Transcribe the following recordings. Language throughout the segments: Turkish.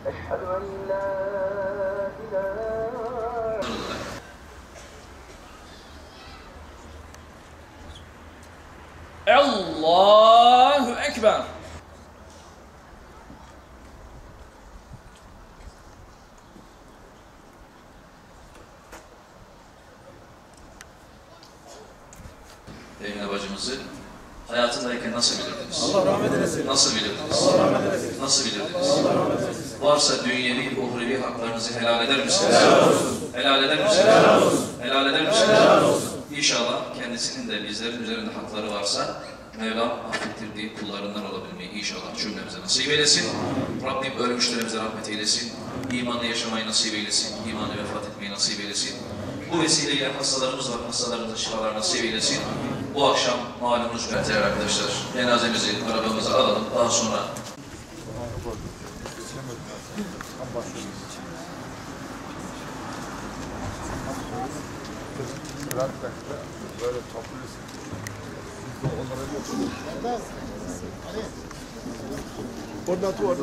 أشهد أن لا إله. Allahu Ekber. Emine bacımızı hayatındayken nasıl bilirdiniz? Allah rahmet eylesin. Nasıl bilirdiniz? Allah rahmet eylesin. Nasıl bilirdiniz? Allah rahmet eylesin. Varsa dünyevi, uhrevi haklarınızı helal eder misiniz? Helal olsun. Helal eder misiniz? Helal olsun. Helal eder misiniz? Helal olsun. İnşallah kendisinin de bizlerin üzerinde hakları varsa Mevlam affettirdiği kullarından olabilmeyi inşallah cümlemize nasip eylesin. Rabbim ölmüşlerimize rahmet eylesin. İmanla yaşamayı nasip eylesin. İmanla vefat etmeyi nasip eylesin. Bu vesileyle hastalarımız var, hastalarımıza şifalar nasip eylesin. Bu akşam malumunuz değerli arkadaşlar, cenazemizi arabamıza alalım. Daha sonra böyle topluyorsun. Biz de onlara götürüyoruz. Orada tu orada.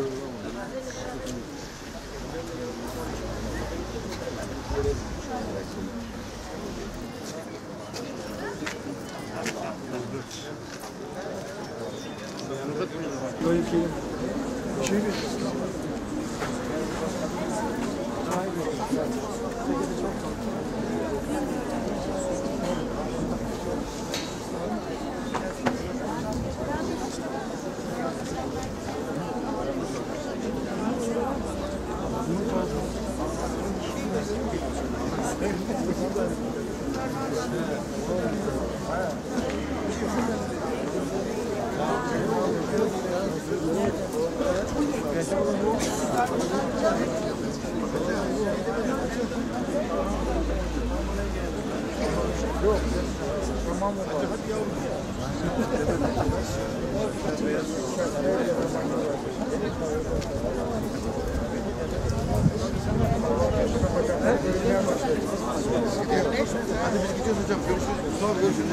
Hadi biz gidiyoruz hocam. Görüşürüz. Sonra görüşürüz.